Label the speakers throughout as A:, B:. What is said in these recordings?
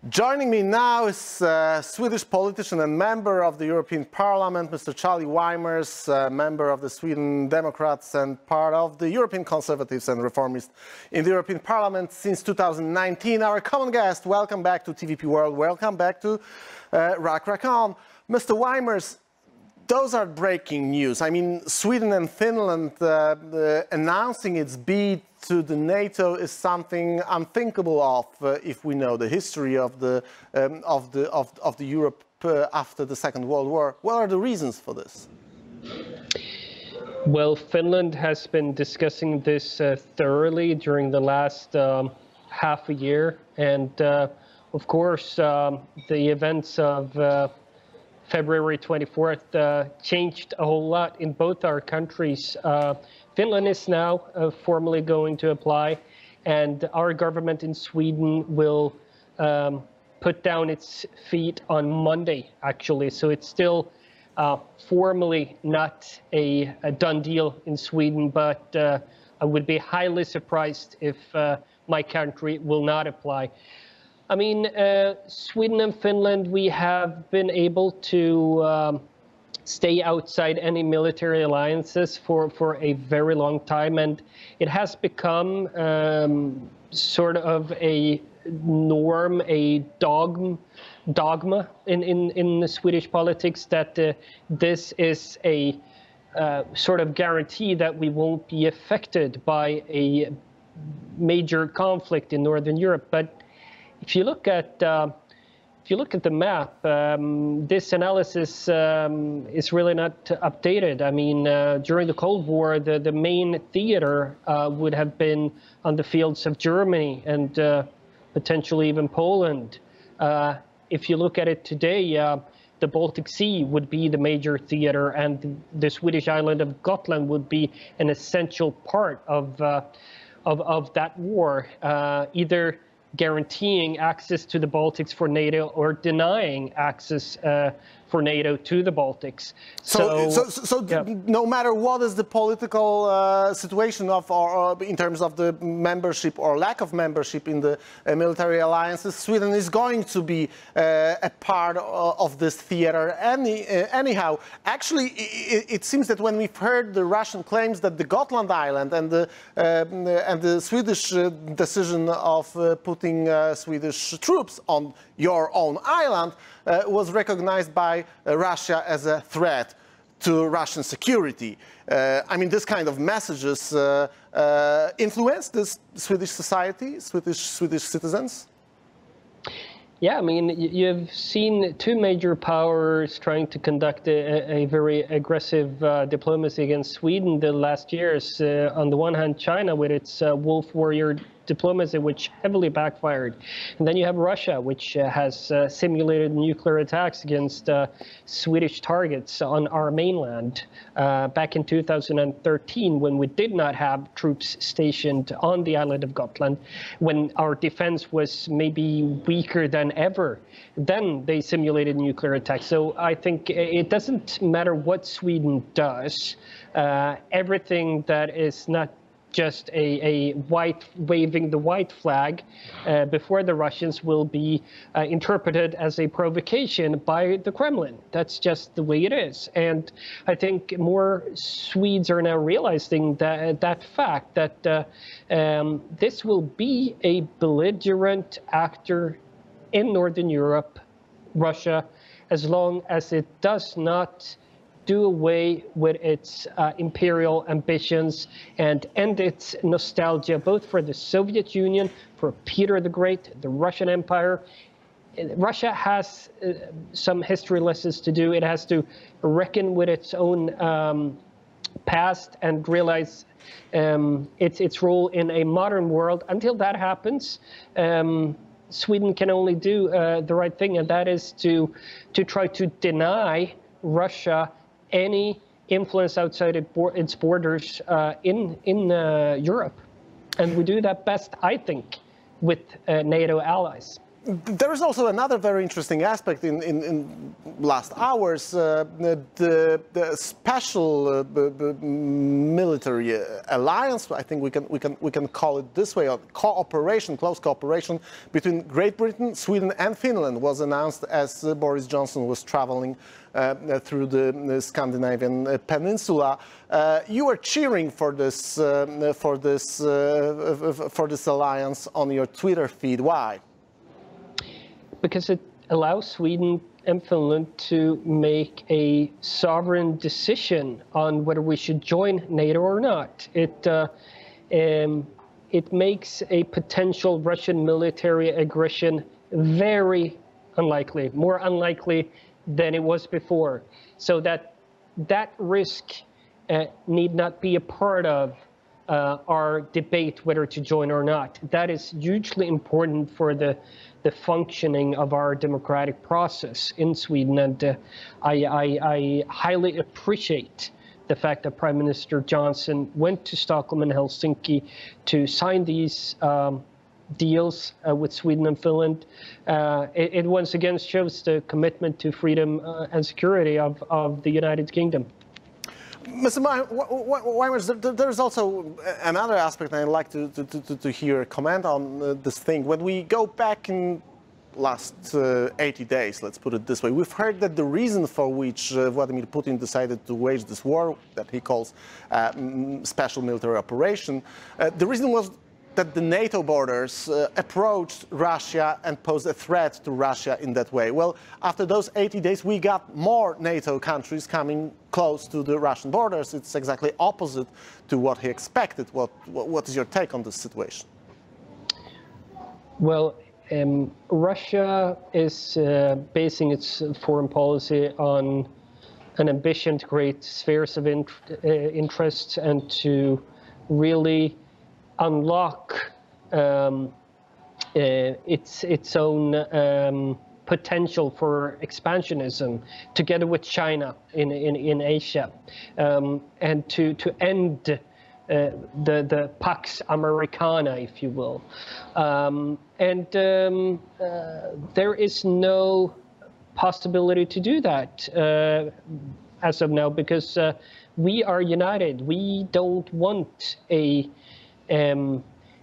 A: Joining me now is Swedish politician and member of the European Parliament, Mr. Charlie Weimers, member of the Sweden Democrats and part of the European Conservatives and Reformists in the European Parliament since 2019. Our common guest, welcome back to TVP World, welcome back to Rachon. Mr. Weimers, those are breaking news. I mean, Sweden and Finland announcing its bid to the NATO is something unthinkable of if we know the history of the Europe after the Second World War. What are the reasons for this?
B: Well, Finland has been discussing this thoroughly during the last half a year, and of course, the events of February 24th changed a whole lot in both our countries. Finland is now formally going to apply, and our government in Sweden will put down its feet on Monday, actually. So it's still formally not a done deal in Sweden, but I would be highly surprised if my country will not apply. I mean, Sweden and Finland, we have been able to stay outside any military alliances for a very long time, and it has become sort of a norm, a dogma in the Swedish politics that this is a sort of guarantee that we won't be affected by a major conflict in Northern Europe. But if you look at the map, this analysis is really not updated. I mean, during the Cold War, the main theater would have been on the fields of Germany and potentially even Poland. If you look at it today, the Baltic Sea would be the major theater, and the Swedish island of Gotland would be an essential part of that war, either guaranteeing access to the Baltics for NATO or denying access for NATO to the Baltics.
A: So
B: yeah.
A: No matter what is the political situation of, or in terms of the membership or lack of membership in the military alliances, Sweden is going to be a part of this theater anyhow. Actually, it seems that when we've heard the Russian claims that the Gotland Island and the Swedish decision of putting Swedish troops on your own island was recognized by Russia as a threat to Russian security. I mean, this kind of messages influence this Swedish society, Swedish citizens?
B: Yeah, I mean, you've seen two major powers trying to conduct a very aggressive diplomacy against Sweden the last years. On the one hand, China with its wolf warrior diplomacy, which heavily backfired. And then you have Russia, which has simulated nuclear attacks against Swedish targets on our mainland. Back in 2013, when we did not have troops stationed on the island of Gotland, when our defense was maybe weaker than ever, then they simulated nuclear attacks. So I think it doesn't matter what Sweden does, everything that is not just a waving the white flag before the Russians will be interpreted as a provocation by the Kremlin. That's just the way it is. And I think more Swedes are now realizing that fact, that this will be a belligerent actor in Northern Europe, Russia, as long as it does not do away with its imperial ambitions and end its nostalgia, both for the Soviet Union, for Peter the Great, the Russian Empire. Russia has some history lessons to do. It has to reckon with its own past and realize its role in a modern world. Until that happens, Sweden can only do the right thing, and that is to try to deny Russia any influence outside its borders in Europe. And we do that best, I think, with NATO allies.
A: There is also another very interesting aspect in last hours. The special military alliance, I think we can call it this way, or cooperation, close cooperation between Great Britain, Sweden, and Finland was announced as Boris Johnson was traveling through the Scandinavian peninsula. You were cheering for this alliance on your Twitter feed. Why?
B: Because it allows Sweden and Finland to make a sovereign decision on whether we should join NATO or not. It makes a potential Russian military aggression very unlikely, more unlikely than it was before. So that risk need not be a part of our debate whether to join or not. That is hugely important for the functioning of our democratic process in Sweden, and I highly appreciate the fact that Prime Minister Johnson went to Stockholm and Helsinki to sign these deals with Sweden and Finland. It once again shows the commitment to freedom and security of the United Kingdom.
A: Mr. Weimers, there's also another aspect I'd like to hear a comment on this thing. When we go back in last 80 days, let's put it this way, we've heard that the reason for which Vladimir Putin decided to wage this war that he calls special military operation, the reason was that the NATO borders approached Russia and posed a threat to Russia in that way. Well, after those 80 days, we got more NATO countries coming close to the Russian borders. It's exactly opposite to what he expected. What is your take on this situation?
B: Well, Russia is basing its foreign policy on an ambition to create spheres of interest and to really unlock its own potential for expansionism together with China in Asia, and to end the Pax Americana, if you will. There is no possibility to do that as of now, because we are united. We don't want a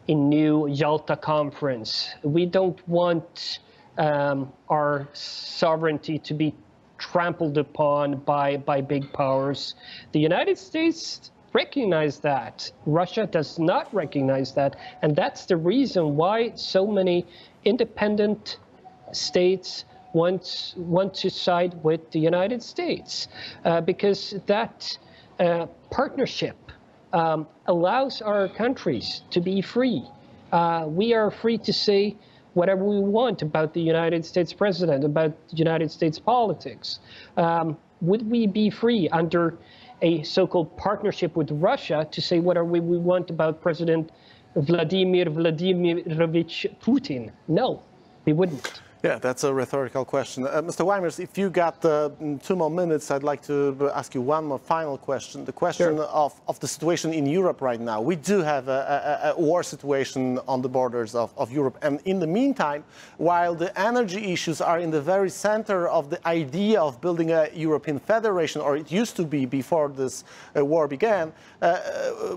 B: new Yalta conference. We don't want our sovereignty to be trampled upon by big powers. The United States recognize that. Russia does not recognize that. And that's the reason why so many independent states want to side with the United States, because that partnership allows our countries to be free. We are free to say whatever we want about the United States president, about United States politics. Would we be free under a so-called partnership with Russia to say whatever we want about President Vladimir Vladimirovich Putin? No, we wouldn't.
A: Yeah, that's a rhetorical question. Mr. Weimers, if you got 2 more minutes, I'd like to ask you one more final question. The question
B: Sure.
A: of the situation in Europe right now. We do have a war situation on the borders of Europe. And in the meantime, while the energy issues are in the very center of the idea of building a European federation, or it used to be before this war began,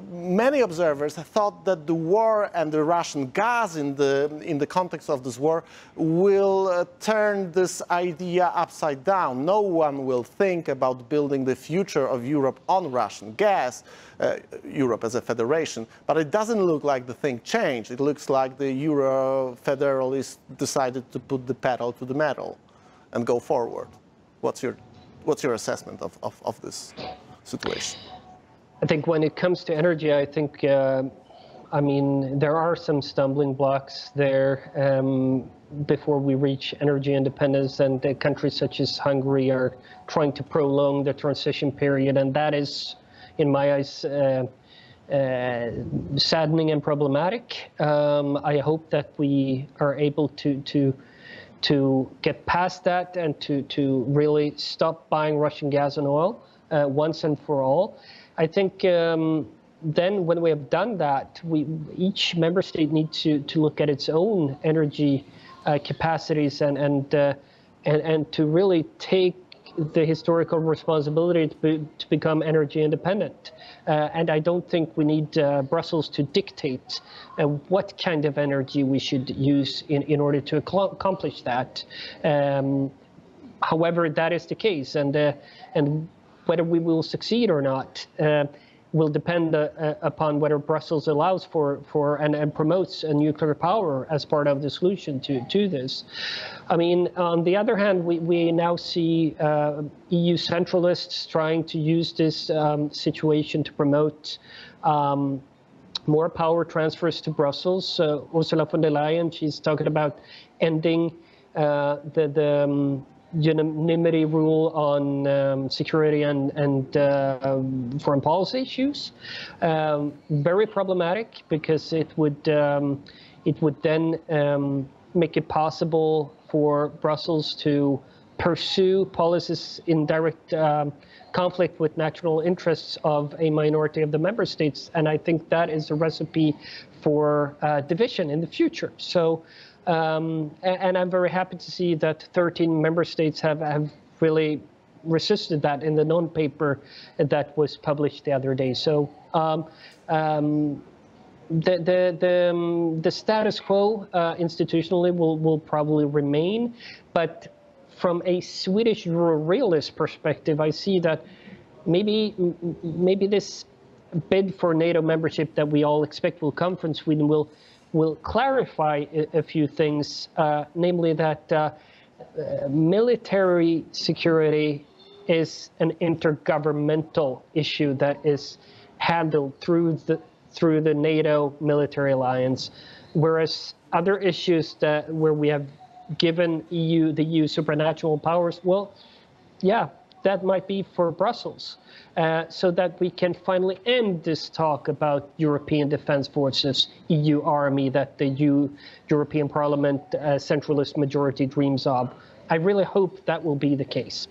A: many observers thought that the war and the Russian gas in the context of this war will turn this idea upside down. No one will think about building the future of Europe on Russian gas, Europe as a federation. But it doesn't look like the thing changed. It looks like the Euro-federalists decided to put the pedal to the metal and go forward. What's your assessment of this situation?
B: I think when it comes to energy, I think, I mean, there are some stumbling blocks there before we reach energy independence, and countries such as Hungary are trying to prolong the transition period, and that is, in my eyes, saddening and problematic. I hope that we are able to get past that and to really stop buying Russian gas and oil once and for all. I think then when we have done that, each member state needs to look at its own energy capacities and to really take the historical responsibility to become energy independent. And I don't think we need Brussels to dictate what kind of energy we should use in order to accomplish that. However, that is the case, and whether we will succeed or not will depend upon whether Brussels allows for and promotes a nuclear power as part of the solution to this. I mean, on the other hand, we now see EU centralists trying to use this situation to promote more power transfers to Brussels. Ursula von der Leyen, she's talking about ending the unanimity rule on security and foreign policy issues. Very problematic, because it would then make it possible for Brussels to pursue policies in direct conflict with national interests of a minority of the member states, and I think that is a recipe for division in the future. So. And I'm very happy to see that 13 member states have really resisted that in the non-paper that was published the other day. So the status quo institutionally will probably remain, but from a Swedish Euro-realist perspective, I see that maybe this bid for NATO membership that we all expect will come from Sweden will clarify a few things, namely that military security is an intergovernmental issue that is handled through the NATO military alliance, whereas other issues where we have given the EU supranational powers, well, yeah, that might be for Brussels, so that we can finally end this talk about European Defence Forces, EU army that the European Parliament centralist majority dreams of. I really hope that will be the case.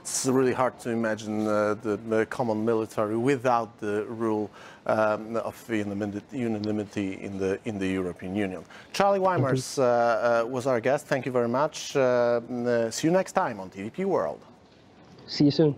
A: It's really hard to imagine the common military without the rule of unanimity in the European Union. Charlie Weimers was our guest. Thank you very much. See you next time on TVP World.
B: See you soon.